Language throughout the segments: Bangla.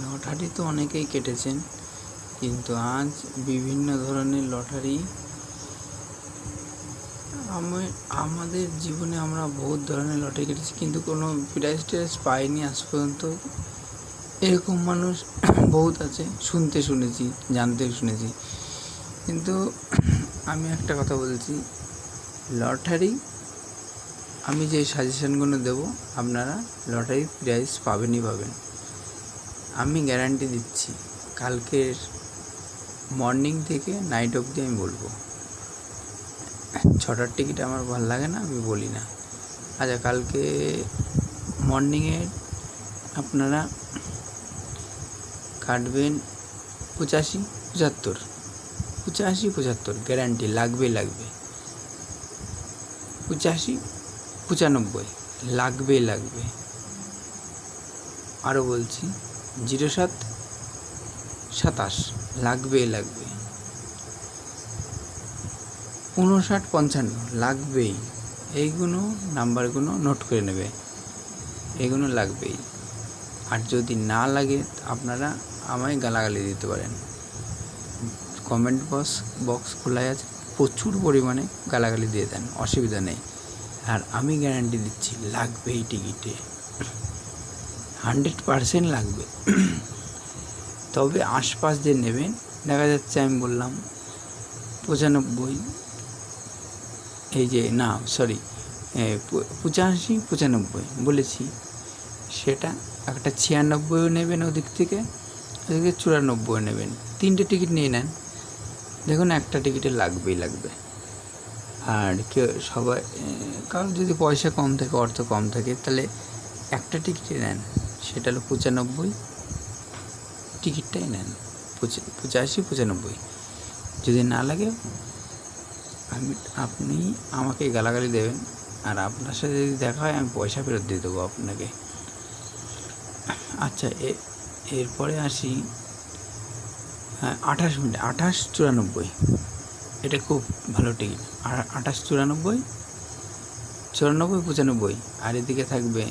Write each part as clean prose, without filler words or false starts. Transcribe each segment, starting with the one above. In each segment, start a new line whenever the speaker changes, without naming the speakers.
লটারি তো অনেকেই কেটেছেন, কিন্তু আজ বিভিন্ন ধরনের লটারি আমাদের জীবনে আমরা বহুত ধরনের লটারি কেটেছি, কিন্তু কোনো প্রাইজ ট্রাইজ পাইনি আজ পর্যন্ত। এরকম মানুষ বহুত আছে, শুনেছি, জানতে শুনেছি। কিন্তু আমি একটা কথা বলছি, লটারি আমি যে সাজেশনগুলো দেবো আপনারা লটারি প্রাইজ পাবেনই পাবেন, আমি গ্যারান্টি দিচ্ছি। কালকের মর্নিং থেকে নাইট অবধি আমি বলবো। 6টার টিকিট আমার ভালো লাগে না, আমি বলি না। আচ্ছা, কালকে মর্নিংয়ে আপনারা কাটবেন 85-75 গ্যারান্টি লাগবে। 85-95 লাগবে। আরও বলছি, 07-27 লাগবে। 59-55 লাগবেই। এইগুলো নাম্বারগুলো নোট করে নেবে, এগুলো লাগবেই। আর যদি না লাগে আপনারা আমায় গালাগালি দিতে পারেন, কমেন্ট বক্স খোলাই আছে, প্রচুর পরিমাণে গালাগালি দিয়ে দেন, অসুবিধা নেই। আর আমি গ্যারান্টি দিচ্ছি লাগবেই, টিকিটে 100% লাগবে। তবে আশপাশ দিয়ে নেবেন, দেখা যাচ্ছে আমি বললাম 95, এই যে না সরি 85-95 বলেছি, সেটা একটা 96ও নেবেন, ওদিক থেকে 94ও নেবেন। 3টে টিকিট নিয়ে নেন, দেখুন একটা টিকিটে লাগবে। আর কেউ সবাই কারণ যদি পয়সা কম থাকে, অর্থ কম থাকে, তাহলে একটা টিকিটে নেন, সেটা হলো 95 টিকিটটাই নেন। 85-95 যদি না লাগে আপনি আমাকে গালাগালি দেবেন, আর আপনার সাথে যদি দেখা হয় আমি পয়সা ফেরত দিয়ে দেবো আপনাকে। আচ্ছা, এরপরে আসি 28 মিনিট 28-94, এটা খুব ভালো টিকিট। আর 28-94, 94-95, আর এদিকে থাকবে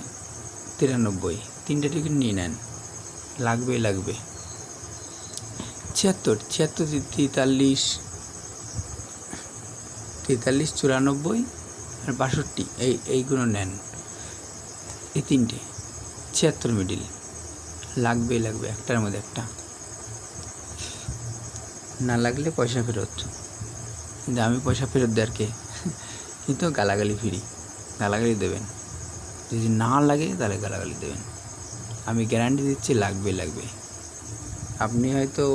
93। 3টে টিকিট নিয়ে নেন, লাগবে। 76-43, 94 আর 62, এইগুলো নেন। এই 3টে 76 মিডিল লাগবে, একটার মধ্যে একটা। না লাগলে পয়সা ফেরত, কিন্তু আমি পয়সা ফেরত দেওয়ার কে, কিন্তু গালাগালি ফ্রি, গালাগালি দেবেন। যদি না লাগে তাহলে গালাগালি দেবেন, আমি গ্যারান্টি দিচ্ছি লাগবে। আপনি হয়তো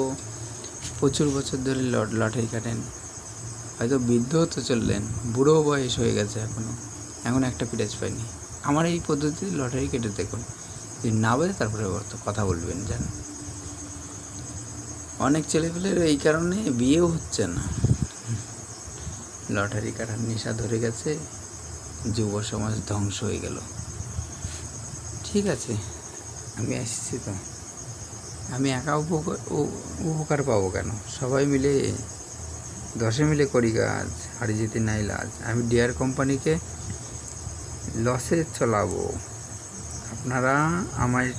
প্রচুর বছর ধরে লটারি কাটেন, হয়তো বৃদ্ধ হতে চললেন, বুড়ো বয়স হয়ে গেছে, এখন একটা প্রাইজ পাইনি। আমার এই পদ্ধতিতে লটারি কেটে দেখুন, যদি না বলে তারপরে কথা বলবেন। জানেন, অনেক ছেলেপেলের এই কারণে বিয়েও হচ্ছে না, লটারি কাটার নেশা ধরে গেছে, যুব সমাজ ধ্বংস হয়ে গেল। ঠিক আছে, আমি আসছি তো, আমি একা উপকার পাবো কেন? সবাই মিলে 10 মিলে করি কাজ, হারি জিতে নাই লাজ। আমি ডিয়ার কোম্পানিকে লসে চলাবো, আপনারা আমায়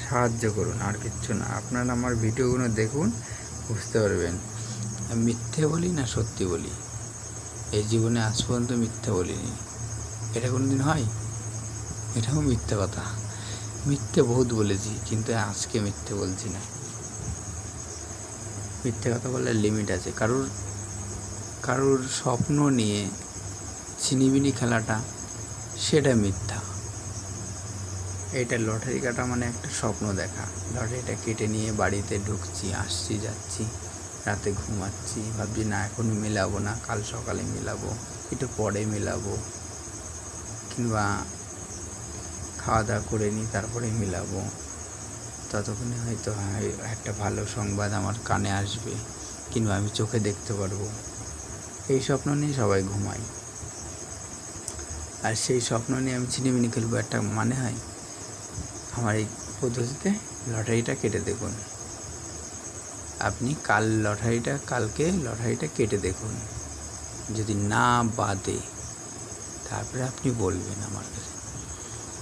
সাহায্য করুন, আর কিচ্ছু না। আপনারা আমার ভিডিওগুলো দেখুন, বুঝতে পারবেন আমি মিথ্যে বলি না সত্যি বলি। এই জীবনে আজ পর্যন্ত মিথ্যে বলিনি, এটা কোনো দিন হয়? এটাও মিথ্যে কথা, মিথ্যে বহুত বলেছি, কিন্তু আজকে মিথ্যে বলছি না। মিথ্যে কথা বলার লিমিট আছে। কারোর স্বপ্ন নিয়ে ছিনিবিনি খেলাটা, সেটা মিথ্যা। এটা লটারি কাটা মানে একটা স্বপ্ন দেখা। লটারিটা কেটে নিয়ে বাড়িতে ঢুকছি, আসছি, যাচ্ছি, রাতে ঘুমাচ্ছি, ভাবছি না এখন মেলাবো না, কাল সকালে মেলাবো, একটু পরে মেলাবো, কিংবা খাওয়া দাওয়া করে নিই তারপরে মেলাবো। ততক্ষণে হয়তো একটা ভালো সংবাদ আমার কানে আসবে, কিংবা আমি চোখে দেখতে পারবো। এই স্বপ্ন নিয়ে সবাই ঘুমাই, আর সেই স্বপ্ন নিয়ে আমি ছিনিমিনি খেলবো, একটা মানে হয়? আমার এই পদ্ধতিতে লটারিটা কেটে দেখুন। আপনি কালকে লটারিটা কেটে দেখুন, যদি না বাদে তারপরে আপনি বলবেন আমার কাছে।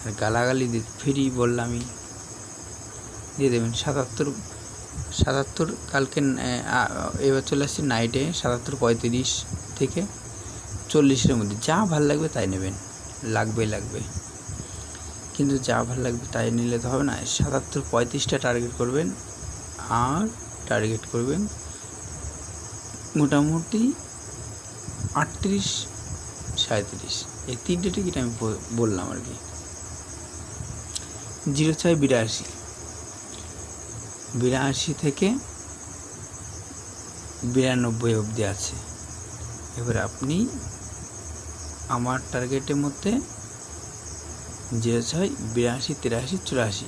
আর গালাগালি ফ্রি বললামই, দিয়ে দেবেন 77 কালকে এবার চলে আসছি নাইটে 77:35 থেকে 40-এর মধ্যে যা ভালো লাগবে তাই নেবেন, লাগবে কিন্তু যা ভালো লাগবে তাই নিলে তো হবে না। 77:35টা টার্গেট করবেন, আর টার্গেট করবেন মোটামুটি 38-37, এই 3টে টিকিট আমি বললাম আর কি। 06-82 থেকে 92 অবধি আছে। এবার আপনি আমার টার্গেটের মধ্যে 06-82, 83, 84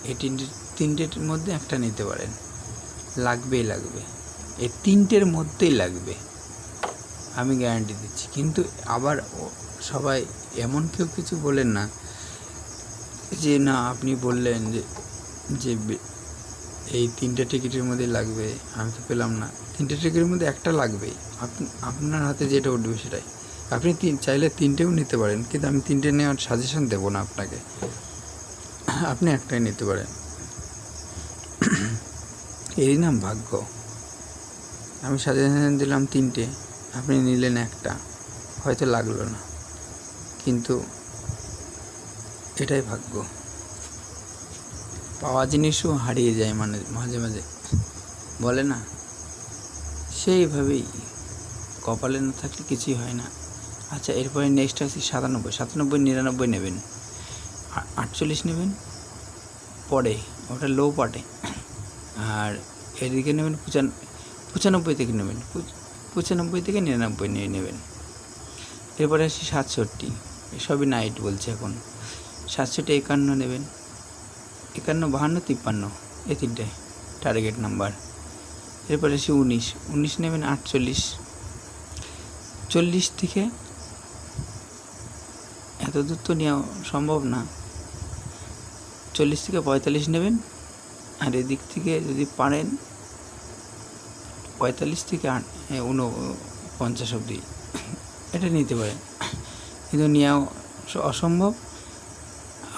এই তিনটের মধ্যে একটা নিতে পারেন, লাগবে এই 3টের মধ্যেই লাগবে, আমি গ্যারান্টি দিচ্ছি। কিন্তু আবার সবাই এমন কেউ কিছু বলেন না যে না আপনি বললেন যে এই 3টে টিকিটের মধ্যে লাগবে, আমি তো পেলাম না। 3টে টিকিটের মধ্যে একটা লাগবেই, আপনার হাতে যেটা উঠবে সেটাই। আপনি চাইলে 3টেও নিতে পারেন, কিন্তু আমি 3টে নেওয়ার সাজেশন দেবো না আপনাকে, আপনি একটাই নিতে পারেন। এরই নাম ভাগ্য। আমি সাজেশন দিলাম 3টে, আপনি নিলেন একটা, হয়তো লাগলো না, কিন্তু এটাই ভাগ্য। পাওয়া জিনিসও হারিয়ে যায় মাঝে মাঝে, বলে না, সেইভাবেই কপালে না থাকলে কিছুই হয় না। আচ্ছা, এরপরে নেক্সট আছে 97-99 নেবেন, 48 নেবেন পরে, ওটা লো পার্টে। আর এদিকে নেবেন 95 থেকে নেবেন, 95 থেকে 99 নিয়ে নেবেন। এরপরে আসি 67, এসবই নাইট বলছে এখন। 67-51 নেবেন, 51, 52, 53 এই 3টে টার্গেট নাম্বার। এরপরে আসি 19 নেবেন 48, 40 থেকে এত দূর তো নেওয়া সম্ভব না, 40 থেকে 45 নেবেন। আর এদিক থেকে যদি পারেন 45 থেকে 49 অবধি এটা নিতে পারেন, কিন্তু নেওয়া অসম্ভব।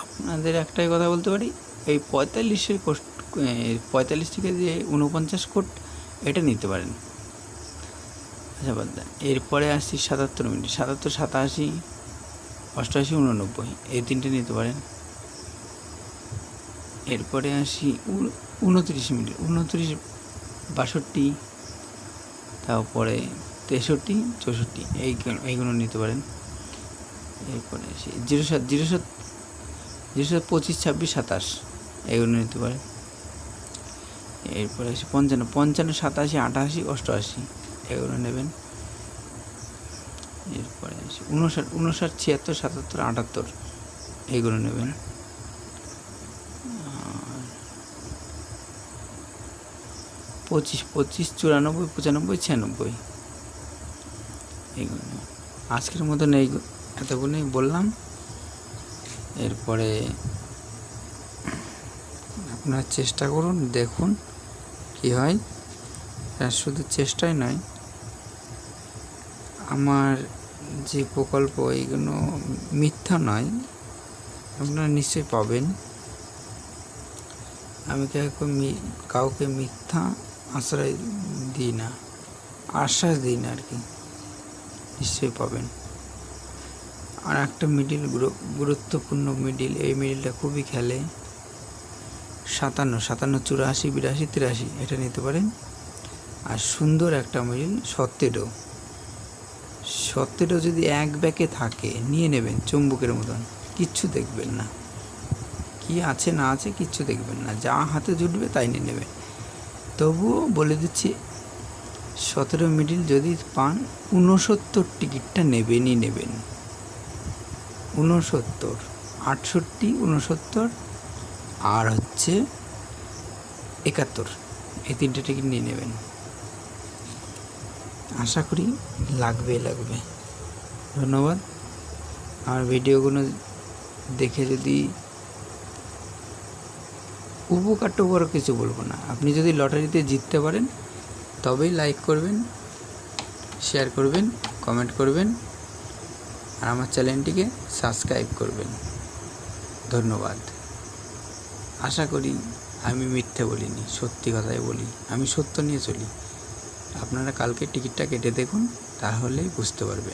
আপনাদের একটাই কথা বলতে পারি, এই 45-এর কোট, 45 থেকে যে 49 কোট এটা নিতে পারেন। আচ্ছা বাদ দেন। এরপরে আসছি 77 মিনিট, 77, 87, 88, 89 এই 3টে নিতে পারেন। এরপরে আসি 29 মিনিট, 29, 62, তারপরে 63, 64 এইগুলো নিতে পারেন। এরপরে আসি 07, 25, 26, 27 এগুলো নিতে পারেন। এরপরে আসি 55, 57, 88, 88 এগুলো নেবেন। এরপরে আসি 59, 56, 77, 78 এইগুলো নেবেন। 25, 94, 95, 96 এইগুলো। আজকের মতন এতগুলোই বললাম। এরপরে আপনারা চেষ্টা করুন, দেখুন কি হয়। আর শুধু চেষ্টাই নয়, আমার যে প্রকল্প এইগুলো মিথ্যা নয়, আপনারা নিশ্চয়ই পাবেন। আমি কাউকে মিথ্যা আশ্রয় দিই না, আশ্বাস দিই না আর কি, নিশ্চয়ই পাবেন। আর একটা মিডিল, গুরুত্বপূর্ণ মিডিল, এই মিডিলটা খুবই খেলে, 57, 84, 82, 83 এটা নিতে পারেন। আর সুন্দর একটা মিডিল 17 যদি এক ব্যাকে থাকে নিয়ে নেবেন, চুম্বকের মতন, কিচ্ছু দেখবেন না, কি আছে না আছে কিচ্ছু দেখবেন না, যা হাতে জুটবে তাই নিয়ে নেবেন। তবুও বলে দিচ্ছি, 17 মিডিল যদি পান 69 টিকিটটা নেবেনই নেবেন, 69, 68, 69 আর হচ্ছে 71 এই 3টে টিকিট নিয়ে নেবেন। আশা করি লাগবে। ধন্যবাদ। আমার ভিডিওগুলো দেখে যদি উপকার কিছু বলবো না, আপনি যদি লটারিতে জিততে পারেন তবেই লাইক করবেন, শেয়ার করবেন, কমেন্ট করবেন, আর আমার চ্যানেলটিকে সাবস্ক্রাইব করবেন। ধন্যবাদ। আশা করি আমি মিথ্যে বলিনি, সত্যি কথাই বলি, আমি সত্য নিয়ে চলি। আপনারা কালকে টিকিটটা কেটে দেখুন, তাহলেই বুঝতে পারবেন।